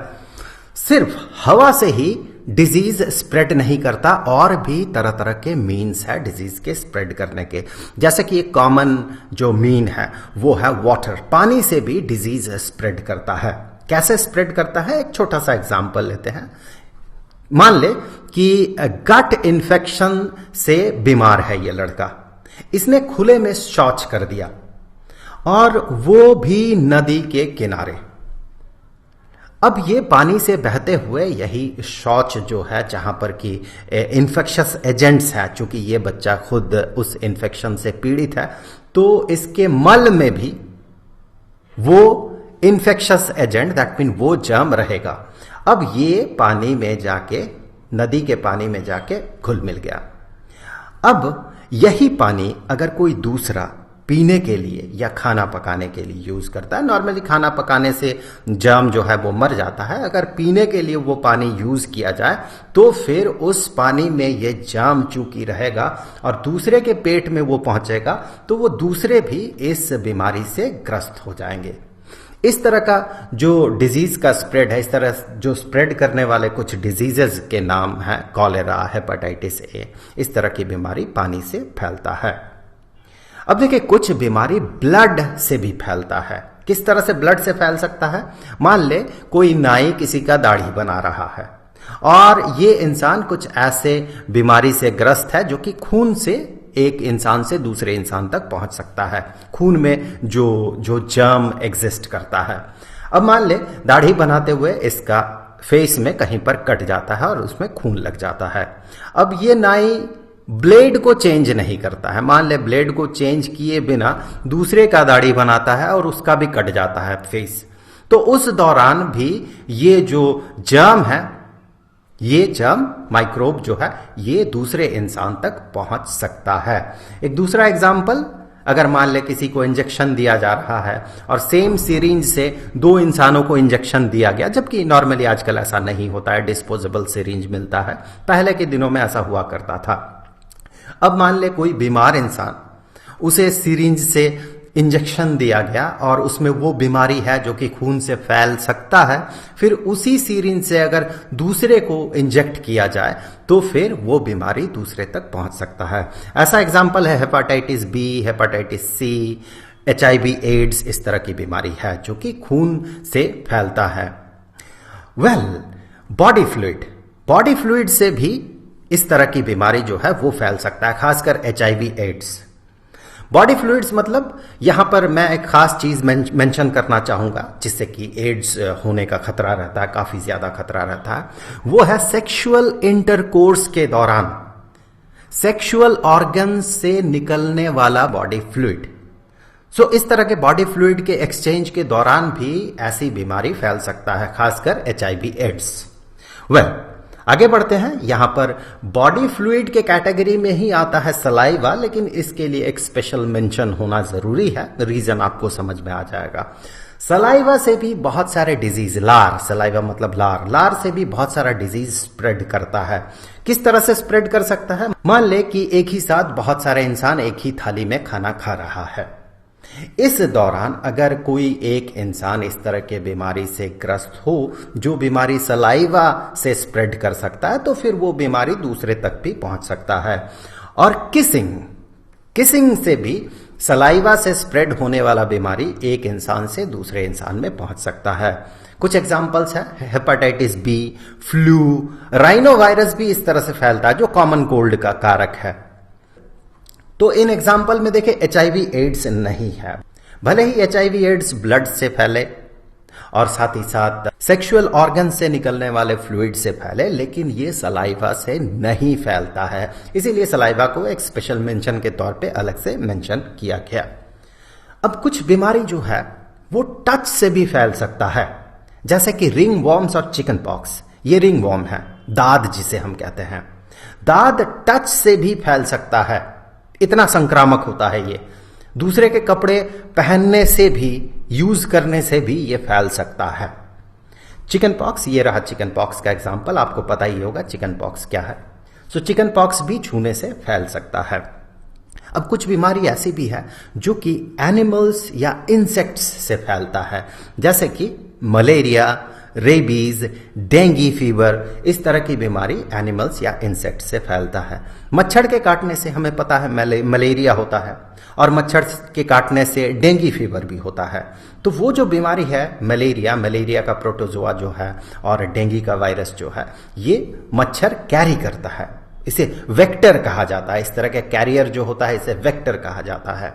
सिर्फ हवा से ही डिजीज स्प्रेड नहीं करता, और भी तरह तरह के मीन्स है डिजीज के स्प्रेड करने के। जैसे कि एक कॉमन जो मीन है वो है वाटर। पानी से भी डिजीज स्प्रेड करता है। कैसे स्प्रेड करता है? एक छोटा सा एग्जांपल लेते हैं। मान ले कि गट इन्फेक्शन से बीमार है ये लड़का, इसने खुले में शौच कर दिया और वो भी नदी के किनारे। अब ये पानी से बहते हुए यही शौच जो है, जहां पर कि इन्फेक्शस एजेंट्स है, चूंकि ये बच्चा खुद उस इन्फेक्शन से पीड़ित है, तो इसके मल में भी वो इन्फेक्शस एजेंट, दैट मीन वो जर्म रहेगा। अब ये पानी में जाके, नदी के पानी में जाके घुल मिल गया। अब यही पानी अगर कोई दूसरा पीने के लिए या खाना पकाने के लिए यूज करता है, नॉर्मली खाना पकाने से जर्म जो है वो मर जाता है, अगर पीने के लिए वो पानी यूज किया जाए तो फिर उस पानी में ये जर्म चूंकि रहेगा और दूसरे के पेट में वो पहुंचेगा, तो वो दूसरे भी इस बीमारी से ग्रस्त हो जाएंगे। इस तरह का जो डिजीज का स्प्रेड है, इस तरह जो स्प्रेड करने वाले कुछ डिजीजेस के नाम है कॉलेरा, हेपेटाइटिस ए। इस तरह की बीमारी पानी से फैलता है। अब देखिए, कुछ बीमारी ब्लड से भी फैलता है। किस तरह से ब्लड से फैल सकता है? मान ले कोई नाई किसी का दाढ़ी बना रहा है और ये इंसान कुछ ऐसे बीमारी से ग्रस्त है जो कि खून से एक इंसान से दूसरे इंसान तक पहुंच सकता है। खून में जो जर्म एग्जिस्ट करता है। अब मान ले दाढ़ी बनाते हुए इसका फेस में कहीं पर कट जाता है और उसमें खून लग जाता है। अब ये नाई ब्लेड को चेंज नहीं करता है। मान ले ब्लेड को चेंज किए बिना दूसरे का दाढ़ी बनाता है और उसका भी कट जाता है फेस, तो उस दौरान भी ये जो जर्म है, ये जर्म माइक्रोब जो है, ये दूसरे इंसान तक पहुंच सकता है। एक दूसरा एग्जाम्पल, अगर मान ले किसी को इंजेक्शन दिया जा रहा है और सेम सिरिंज से दो इंसानों को इंजेक्शन दिया गया, जबकि नॉर्मली आजकल ऐसा नहीं होता है, डिस्पोजेबल सिरिंज मिलता है, पहले के दिनों में ऐसा हुआ करता था। अब मान ले कोई बीमार इंसान, उसे सिरिंज से इंजेक्शन दिया गया और उसमें वो बीमारी है जो कि खून से फैल सकता है, फिर उसी सीरिंज से अगर दूसरे को इंजेक्ट किया जाए तो फिर वो बीमारी दूसरे तक पहुंच सकता है। ऐसा एग्जाम्पल है hepatitis B, hepatitis C, HIV AIDS, इस तरह की बीमारी है जो कि खून से फैलता है। बॉडी फ्लूइड से भी इस तरह की बीमारी जो है वो फैल सकता है, खासकर HIV एड्स। बॉडी फ्लूइड्स मतलब यहां पर मैं एक खास चीज मेंशन करना चाहूंगा जिससे कि एड्स होने का खतरा रहता है, काफी ज्यादा खतरा रहता है, वो है सेक्सुअल इंटरकोर्स के दौरान सेक्सुअल ऑर्गन से निकलने वाला बॉडी फ्लूइड। इस तरह के बॉडी फ्लूइड के एक्सचेंज के दौरान भी ऐसी बीमारी फैल सकता है, खासकर HIV एड्स। आगे बढ़ते हैं। यहां पर बॉडी फ्लूइड के कैटेगरी में ही आता है सलाइवा, लेकिन इसके लिए एक स्पेशल मेंशन होना जरूरी है, रीजन आपको समझ में आ जाएगा। सलाइवा से भी बहुत सारे डिजीज, सलाइवा मतलब लार से भी बहुत सारा डिजीज स्प्रेड करता है। किस तरह से स्प्रेड कर सकता है? मान ले कि एक ही साथ बहुत सारे इंसान एक ही थाली में खाना खा रहा है। इस दौरान अगर कोई एक इंसान इस तरह के बीमारी से ग्रस्त हो जो बीमारी सलाइवा से स्प्रेड कर सकता है, तो फिर वो बीमारी दूसरे तक भी पहुंच सकता है। और किसिंग से भी सलाइवा से स्प्रेड होने वाला बीमारी एक इंसान से दूसरे इंसान में पहुंच सकता है। कुछ एग्जांपल्स है, hepatitis B, flu, rhino virus भी इस तरह से फैलता है जो कॉमन कोल्ड का कारक है। तो इन एग्जाम्पल में देखें HIV एड्स नहीं है। भले ही HIV एड्स ब्लड से फैले और साथ ही साथ सेक्सुअल ऑर्गन से निकलने वाले फ्लूइड से फैले, लेकिन ये सलाइवा से नहीं फैलता है, इसीलिए सलाइवा को एक स्पेशल मेंशन के तौर पे अलग से मेंशन किया गया। अब कुछ बीमारी जो है वो टच से भी फैल सकता है, जैसे कि रिंग वॉर्म्स और चिकन पॉक्स। ये रिंग वॉर्म है, दाद जिसे हम कहते हैं। दाद टच से भी फैल सकता है, इतना संक्रामक होता है ये। दूसरे के कपड़े पहनने से भी, यूज करने से भी ये फैल सकता है। चिकन पॉक्स, ये रहा चिकन पॉक्स का एग्जांपल, आपको पता ही होगा चिकन पॉक्स क्या है। चिकन पॉक्स भी छूने से फैल सकता है। अब कुछ बीमारी ऐसी भी है जो कि एनिमल्स या इंसेक्ट्स से फैलता है, जैसे कि मलेरिया, रेबीज, डेंगी फीवर, इस तरह की बीमारी एनिमल्स या इंसेक्ट से फैलता है। मच्छर के काटने से हमें पता है मलेरिया होता है, और मच्छर के काटने से डेंगी फीवर भी होता है। तो वो जो बीमारी है मलेरिया का प्रोटोजोआ जो है और डेंगी का वायरस जो है, ये मच्छर कैरी करता है, इसे वेक्टर कहा जाता है। इस तरह के कैरियर जो होता है इसे वेक्टर कहा जाता है।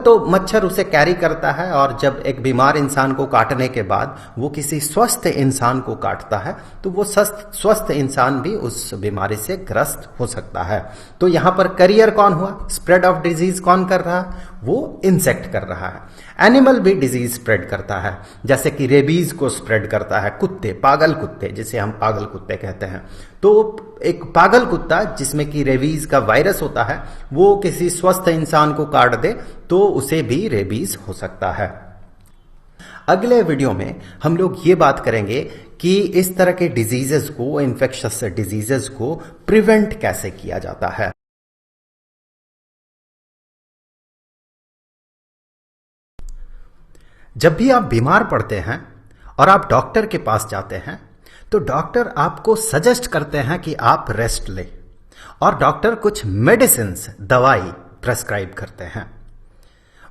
तो मच्छर उसे कैरी करता है, और जब एक बीमार इंसान को काटने के बाद वो किसी स्वस्थ इंसान को काटता है तो वो स्वस्थ इंसान भी उस बीमारी से ग्रस्त हो सकता है। तो यहां पर कैरियर कौन हुआ? स्प्रेड ऑफ डिजीज कौन कर रहा है? वो इंसेक्ट कर रहा है। एनिमल भी डिजीज स्प्रेड करता है, जैसे कि रेबीज को स्प्रेड करता है कुत्ते, पागल कुत्ते, जिसे हम पागल कुत्ते कहते हैं। तो एक पागल कुत्ता जिसमें कि रेबीज का वायरस होता है, वो किसी स्वस्थ इंसान को काट दे तो उसे भी रेबीज हो सकता है। अगले वीडियो में हम लोग ये बात करेंगे कि इस तरह के डिजीजेस को, इन्फेक्शियस डिजीजेस को प्रिवेंट कैसे किया जाता है। जब भी आप बीमार पड़ते हैं और आप डॉक्टर के पास जाते हैं तो डॉक्टर आपको सजेस्ट करते हैं कि आप रेस्ट लें, और डॉक्टर कुछ मेडिसिन्स, दवाई प्रेस्क्राइब करते हैं।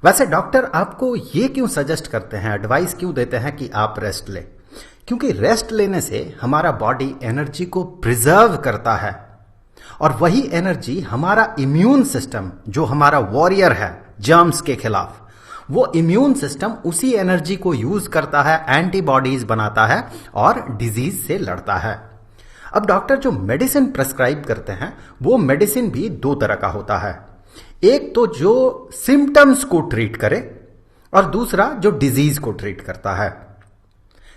वैसे डॉक्टर आपको ये क्यों सजेस्ट करते हैं, एडवाइस क्यों देते हैं कि आप रेस्ट लें? क्योंकि रेस्ट लेने से हमारा बॉडी एनर्जी को प्रिजर्व करता है, और वही एनर्जी हमारा इम्यून सिस्टम, जो हमारा वॉरियर है जर्म्स के खिलाफ, वो इम्यून सिस्टम उसी एनर्जी को यूज करता है, एंटीबॉडीज बनाता है और डिजीज से लड़ता है। अब डॉक्टर जो मेडिसिन प्रेस्क्राइब करते हैं वो मेडिसिन भी दो तरह का होता है। एक तो जो सिम्टम्स को ट्रीट करे, और दूसरा जो डिजीज को ट्रीट करता है।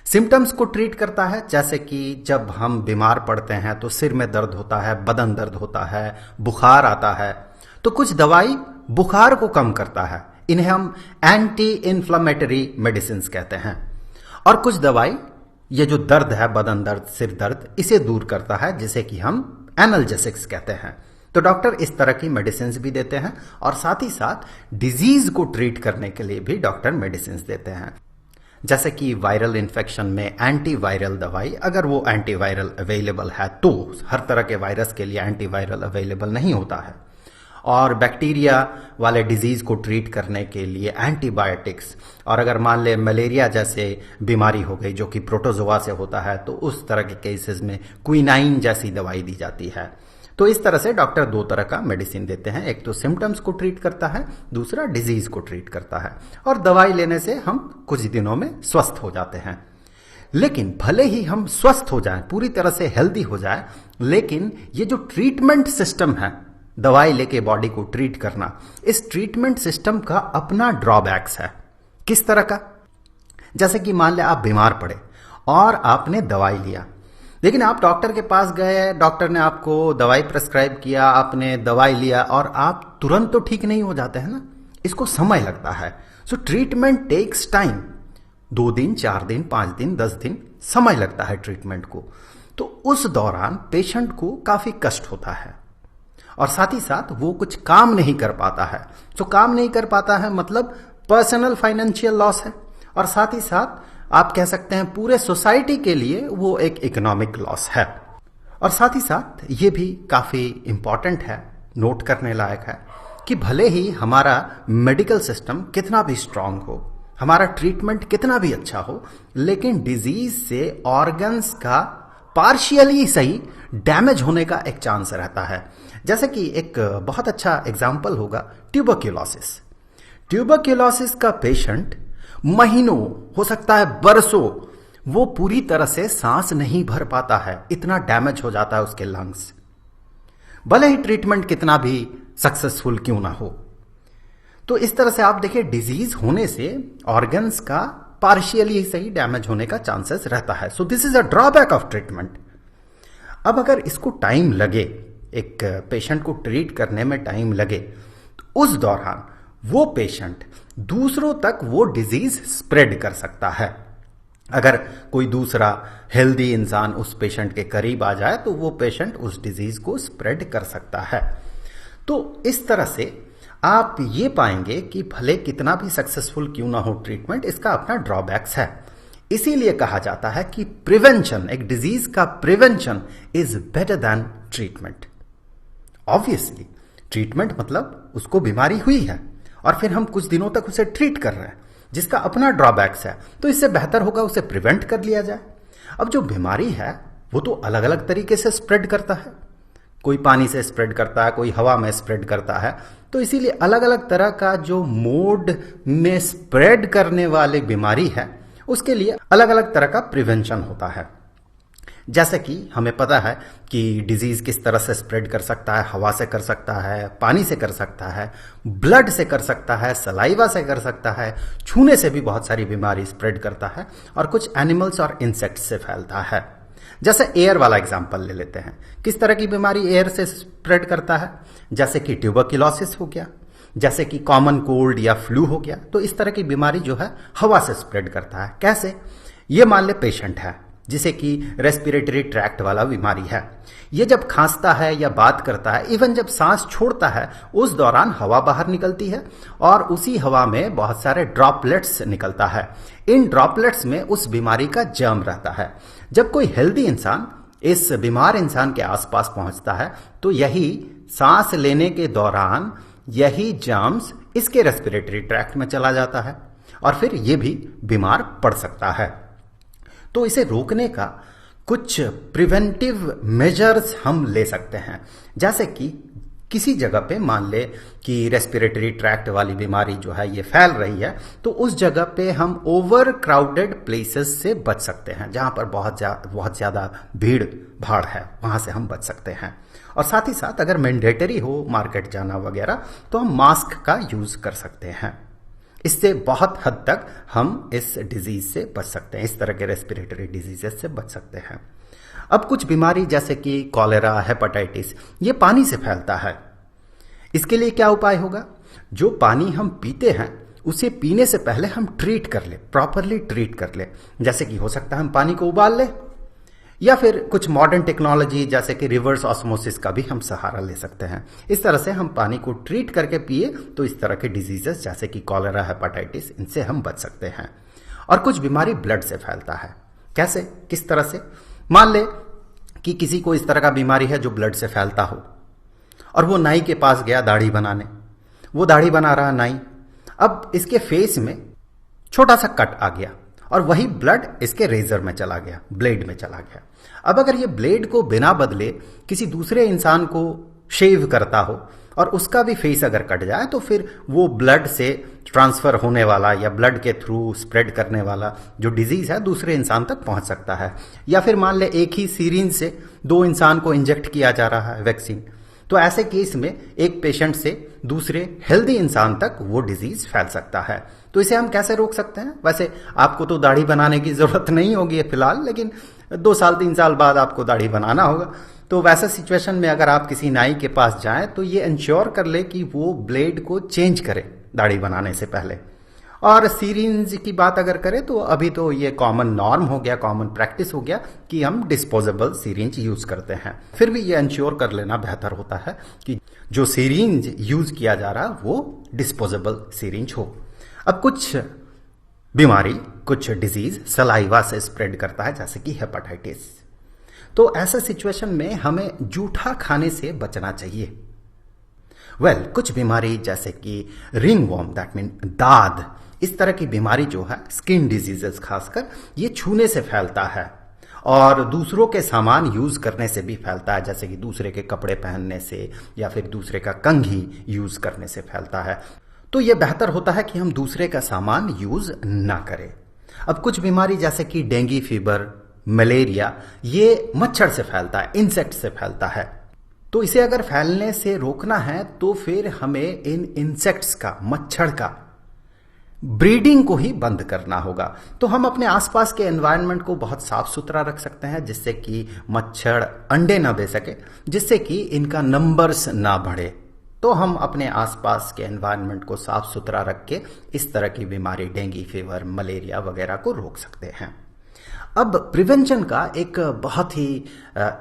सिम्टम्स को ट्रीट करता है, जैसे कि जब हम बीमार पड़ते हैं तो सिर में दर्द होता है, बदन दर्द होता है, बुखार आता है, तो कुछ दवाई बुखार को कम करता है, इन्हें हम एंटी इन्फ्लेमेटरी मेडिसिन कहते हैं। और कुछ दवाई, ये जो दर्द है, बदन दर्द, सिर दर्द, इसे दूर करता है, जिसे कि हम एनाल्जेसिक्स कहते हैं। तो डॉक्टर इस तरह की मेडिसिन भी देते हैं और साथ ही साथ डिजीज को ट्रीट करने के लिए भी डॉक्टर मेडिसिन देते हैं। जैसे कि वायरल इन्फेक्शन में एंटीवायरल दवाई, अगर वो एंटीवायरल अवेलेबल है, तो हर तरह के वायरस के लिए एंटीवायरल अवेलेबल नहीं होता है। और बैक्टीरिया वाले डिजीज को ट्रीट करने के लिए एंटीबायोटिक्स, और अगर मान ले मलेरिया जैसे बीमारी हो गई जो कि प्रोटोजोआ से होता है, तो उस तरह के केसेस में क्विनाइन जैसी दवाई दी जाती है। तो इस तरह से डॉक्टर दो तरह का मेडिसिन देते हैं, एक तो सिम्टम्स को ट्रीट करता है, दूसरा डिजीज को ट्रीट करता है, और दवाई लेने से हम कुछ दिनों में स्वस्थ हो जाते हैं। लेकिन भले ही हम स्वस्थ हो जाएं, पूरी तरह से हेल्दी हो जाए, लेकिन ये जो ट्रीटमेंट सिस्टम है, दवाई लेके बॉडी को ट्रीट करना, इस ट्रीटमेंट सिस्टम का अपना ड्रॉबैक्स है। किस तरह का? जैसे कि मान ले आप बीमार पड़े और आपने दवाई लिया, लेकिन आप डॉक्टर के पास गए, डॉक्टर ने आपको दवाई प्रेस्क्राइब किया, आपने दवाई लिया और आप तुरंत तो ठीक नहीं हो जाते हैं ना, इसको समय लगता है। सो ट्रीटमेंट टेक्स टाइम, 2 दिन, 4 दिन, 5 दिन, 10 दिन समय लगता है ट्रीटमेंट को। तो उस दौरान पेशेंट को काफी कष्ट होता है और साथ ही साथ वो कुछ काम नहीं कर पाता है। तो काम नहीं कर पाता है मतलब पर्सनल फाइनेंशियल लॉस है, और साथ ही साथ आप कह सकते हैं पूरे सोसाइटी के लिए वो एक इकोनॉमिक लॉस है। और साथ ही साथ ये भी काफी इंपॉर्टेंट है, नोट करने लायक है, कि भले ही हमारा मेडिकल सिस्टम कितना भी स्ट्रांग हो, हमारा ट्रीटमेंट कितना भी अच्छा हो, लेकिन डिजीज से ऑर्गन्स का पार्शियली सही डैमेज होने का एक चांस रहता है। जैसे कि एक बहुत अच्छा एग्जाम्पल होगा ट्यूबरक्यूलोसिस। ट्यूबरक्यूलोसिस का पेशेंट महीनों, हो सकता है बरसों, वो पूरी तरह से सांस नहीं भर पाता है, इतना डैमेज हो जाता है उसके लंग्स, भले ही ट्रीटमेंट कितना भी सक्सेसफुल क्यों ना हो। तो इस तरह से आप देखिए, डिजीज होने से ऑर्गन्स का पार्शियली सही डैमेज होने का चांसेस रहता है। So this is a drawback of treatment. अब अगर इसको टाइम लगे, एक पेशेंट को ट्रीट करने में टाइम लगे, तो उस दौरान वो पेशेंट दूसरों तक वो डिजीज स्प्रेड कर सकता है। अगर कोई दूसरा हेल्दी इंसान उस पेशेंट के करीब आ जाए तो वो पेशेंट उस डिजीज को स्प्रेड कर सकता है। तो इस तरह से आप ये पाएंगे कि भले कितना भी सक्सेसफुल क्यों ना हो ट्रीटमेंट, इसका अपना ड्रॉबैक्स है। इसीलिए कहा जाता है कि प्रिवेंशन, एक डिजीज का prevention is better than treatment. Obviously treatment मतलब उसको बीमारी हुई है और फिर हम कुछ दिनों तक उसे ट्रीट कर रहे हैं, जिसका अपना ड्रॉबैक्स है, तो इससे बेहतर होगा उसे प्रिवेंट कर लिया जाए। अब जो बीमारी है वो तो अलग अलग तरीके से स्प्रेड करता है, कोई पानी से स्प्रेड करता है, कोई हवा में स्प्रेड करता है, तो इसीलिए अलग अलग तरह का जो मोड में स्प्रेड करने वाली बीमारी है उसके लिए अलग अलग तरह का प्रिवेंशन होता है। जैसे कि हमें पता है कि डिजीज किस तरह से स्प्रेड कर सकता है, हवा से कर सकता है, पानी से कर सकता है, ब्लड से कर सकता है, सलाइवा से कर सकता है, छूने से भी बहुत सारी बीमारी स्प्रेड करता है, और कुछ एनिमल्स और इंसेक्ट्स से फैलता है। जैसे एयर वाला एग्जांपल ले लेते हैं, किस तरह की बीमारी एयर से स्प्रेड करता है, जैसे कि ट्यूबरक्यूलोसिस हो गया, जैसे कि कॉमन कोल्ड या फ्लू हो गया। तो इस तरह की बीमारी जो है हवा से स्प्रेड करता है। कैसे? ये मान ले पेशेंट है जिसे कि रेस्पिरेटरी ट्रैक्ट वाला बीमारी है, ये जब खांसता है या बात करता है, इवन जब सांस छोड़ता है, उस दौरान हवा बाहर निकलती है और उसी हवा में बहुत सारे ड्रॉपलेट्स निकलता है। इन ड्रॉपलेट्स में उस बीमारी का जर्म रहता है। जब कोई हेल्दी इंसान इस बीमार इंसान के आसपास पहुंचता है तो यही सांस लेने के दौरान यही जर्म्स इसके रेस्पिरेटरी ट्रैक्ट में चला जाता है और फिर ये भी बीमार पड़ सकता है। तो इसे रोकने का कुछ प्रिवेंटिव मेजर्स हम ले सकते हैं, जैसे कि किसी जगह पे मान ले कि रेस्पिरेटरी ट्रैक्ट वाली बीमारी जो है ये फैल रही है, तो उस जगह पे हम ओवर क्राउडेड प्लेसेस से बच सकते हैं, जहां पर बहुत ज्यादा भीड़ भाड़ है, वहां से हम बच सकते हैं। और साथ ही साथ अगर मैंडेटरी हो मार्केट जाना वगैरह तो हम मास्क का यूज कर सकते हैं। इससे बहुत हद तक हम इस डिजीज से बच सकते हैं, इस तरह के रेस्पिरेटरी डिजीजेस से बच सकते हैं। अब कुछ बीमारी जैसे कि कॉलेरा, हेपेटाइटिस, ये पानी से फैलता है। इसके लिए क्या उपाय होगा? जो पानी हम पीते हैं उसे पीने से पहले हम ट्रीट कर ले, प्रॉपरली ट्रीट कर ले। जैसे कि हो सकता है हम पानी को उबाल ले, या फिर कुछ मॉडर्न टेक्नोलॉजी जैसे कि रिवर्स ऑस्मोसिस का भी हम सहारा ले सकते हैं। इस तरह से हम पानी को ट्रीट करके पिए तो इस तरह के डिजीजेस जैसे कि कॉलेरा, हेपेटाइटिस, इनसे हम बच सकते हैं। और कुछ बीमारी ब्लड से फैलता है। कैसे, किस तरह से? मान ले कि किसी को इस तरह का बीमारी है जो ब्लड से फैलता हो, और वो नाई के पास गया दाढ़ी बनाने। वो दाढ़ी बना रहा नाई, अब इसके फेस में छोटा सा कट आ गया और वही ब्लड इसके रेजर में चला गया, ब्लेड में चला गया। अब अगर ये ब्लेड को बिना बदले किसी दूसरे इंसान को शेव करता हो और उसका भी फेस अगर कट जाए तो फिर वो ब्लड से ट्रांसफर होने वाला या ब्लड के थ्रू स्प्रेड करने वाला जो डिजीज है दूसरे इंसान तक पहुंच सकता है। या फिर मान ले एक ही सीरिंज से 2 इंसान को इंजेक्ट किया जा रहा है वैक्सीन, तो ऐसे केस में एक पेशेंट से दूसरे हेल्दी इंसान तक वो डिजीज फैल सकता है। तो इसे हम कैसे रोक सकते हैं? वैसे आपको तो दाढ़ी बनाने की जरूरत नहीं होगी फिलहाल, लेकिन 2 साल 3 साल बाद आपको दाढ़ी बनाना होगा। तो वैसा सिचुएशन में अगर आप किसी नाई के पास जाएं तो ये इंश्योर कर ले कि वो ब्लेड को चेंज करे दाढ़ी बनाने से पहले। और सीरिंज की बात अगर करें तो अभी तो ये कॉमन नॉर्म हो गया, कॉमन प्रैक्टिस हो गया कि हम डिस्पोजेबल सीरिंज यूज करते हैं। फिर भी ये इंश्योर कर लेना बेहतर होता है कि जो सीरिंज यूज किया जा रहा है वो डिस्पोजेबल सीरिंज हो। अब कुछ बीमारी, कुछ डिजीज सलाइवा से स्प्रेड करता है जैसे कि हेपेटाइटिस। तो ऐसा सिचुएशन में हमें जूठा खाने से बचना चाहिए। कुछ बीमारी जैसे कि रिंगवॉर्म, दैट मीन दाद, इस तरह की बीमारी जो है, स्किन डिजीजेस खासकर, ये छूने से फैलता है और दूसरों के सामान यूज करने से भी फैलता है, जैसे कि दूसरे के कपड़े पहनने से या फिर दूसरे का कंघी यूज करने से फैलता है। तो यह बेहतर होता है कि हम दूसरे का सामान यूज ना करें। अब कुछ बीमारी जैसे कि डेंगू फीवर, मलेरिया, ये मच्छर से फैलता है, इंसेक्ट से फैलता है। तो इसे अगर फैलने से रोकना है तो फिर हमें इन इंसेक्ट्स का, मच्छर का ब्रीडिंग को ही बंद करना होगा। तो हम अपने आसपास के एनवायरनमेंट को बहुत साफ सुथरा रख सकते हैं जिससे कि मच्छर अंडे ना दे सके, जिससे कि इनका नंबर्स ना बढ़े। तो हम अपने आसपास के एनवायरनमेंट को साफ सुथरा रख के इस तरह की बीमारी, डेंगू फीवर, मलेरिया वगैरह को रोक सकते हैं। अब प्रिवेंशन का एक बहुत ही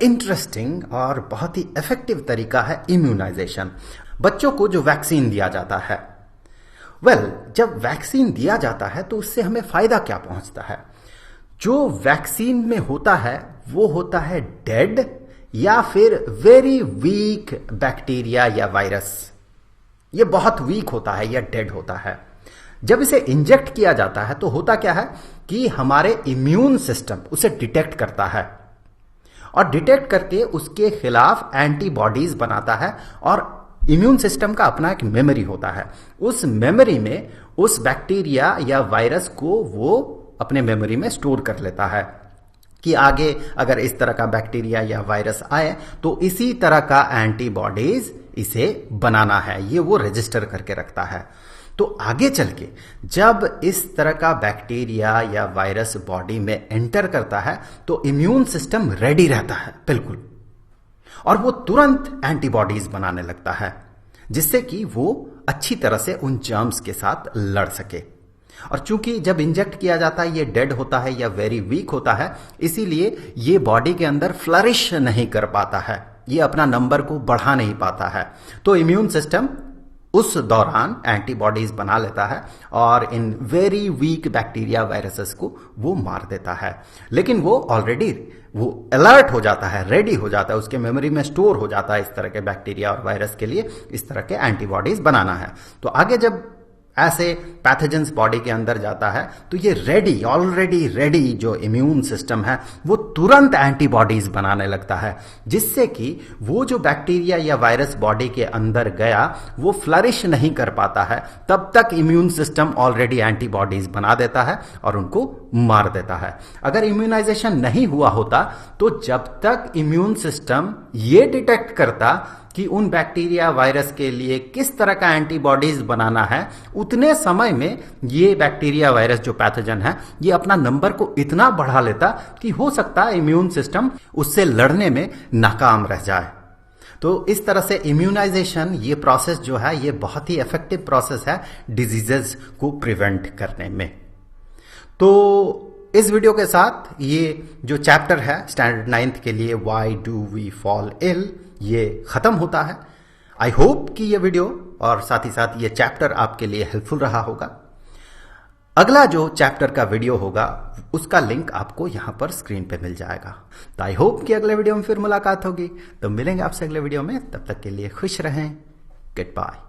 इंटरेस्टिंग और बहुत ही इफेक्टिव तरीका है इम्यूनाइजेशन। बच्चों को जो वैक्सीन दिया जाता है, जब वैक्सीन दिया जाता है तो उससे हमें फायदा क्या पहुंचता है? जो वैक्सीन में होता है वो होता है डेड या फिर वेरी वीक बैक्टीरिया या वायरस। ये बहुत वीक होता है या डेड होता है। जब इसे इंजेक्ट किया जाता है तो होता क्या है कि हमारे इम्यून सिस्टम उसे डिटेक्ट करता है और डिटेक्ट करके उसके खिलाफ एंटीबॉडीज बनाता है। और इम्यून सिस्टम का अपना एक मेमोरी होता है, उस मेमोरी में उस बैक्टीरिया या वायरस को वो अपने मेमोरी में स्टोर कर लेता है कि आगे अगर इस तरह का बैक्टीरिया या वायरस आए तो इसी तरह का एंटीबॉडीज इसे बनाना है, ये वो रजिस्टर करके रखता है। तो आगे चल के जब इस तरह का बैक्टीरिया या वायरस बॉडी में एंटर करता है तो इम्यून सिस्टम रेडी रहता है बिल्कुल, और वो तुरंत एंटीबॉडीज बनाने लगता है जिससे कि वो अच्छी तरह से उन जर्म्स के साथ लड़ सके। और चूंकि जब इंजेक्ट किया जाता है ये डेड होता है या वेरी वीक होता है, इसीलिए ये बॉडी के अंदर फ्लरिश नहीं कर पाता है, ये अपना नंबर को बढ़ा नहीं पाता है। तो इम्यून सिस्टम उस दौरान एंटीबॉडीज बना लेता है और in very weak bacteria viruses को वो मार देता है। लेकिन वो ऑलरेडी वो अलर्ट हो जाता है, रेडी हो जाता है, उसके मेमोरी में स्टोर हो जाता है इस तरह के बैक्टीरिया और वायरस के लिए इस तरह के एंटीबॉडीज बनाना है। तो आगे जब ऐसे पैथोजेंस बॉडी के अंदर जाता है तो ये रेडी, ऑलरेडी रेडी जो इम्यून सिस्टम है वो तुरंत एंटीबॉडीज बनाने लगता है, जिससे कि वो जो बैक्टीरिया या वायरस बॉडी के अंदर गया वो फ्लरिश नहीं कर पाता है। तब तक इम्यून सिस्टम ऑलरेडी एंटीबॉडीज बना देता है और उनको मार देता है। अगर इम्यूनाइजेशन नहीं हुआ होता तो जब तक इम्यून सिस्टम ये डिटेक्ट करता कि उन बैक्टीरिया वायरस के लिए किस तरह का एंटीबॉडीज बनाना है, उतने समय में ये बैक्टीरिया वायरस जो पैथोजन है ये अपना नंबर को इतना बढ़ा लेता कि हो सकता है इम्यून सिस्टम उससे लड़ने में नाकाम रह जाए। तो इस तरह से इम्यूनाइजेशन, ये प्रोसेस जो है ये बहुत ही इफेक्टिव प्रोसेस है डिजीजेस को प्रिवेंट करने में। तो इस वीडियो के साथ ये जो चैप्टर है स्टैंडर्ड 9th के लिए why do we fall ill, ये खत्म होता है। आई होप कि ये वीडियो और साथ ही साथ ये चैप्टर आपके लिए हेल्पफुल रहा होगा। अगला जो चैप्टर का वीडियो होगा उसका लिंक आपको यहां पर स्क्रीन पे मिल जाएगा। तो आई होप कि अगले वीडियो में फिर मुलाकात होगी। तो मिलेंगे आपसे अगले वीडियो में, तब तक के लिए खुश रहें। Good bye.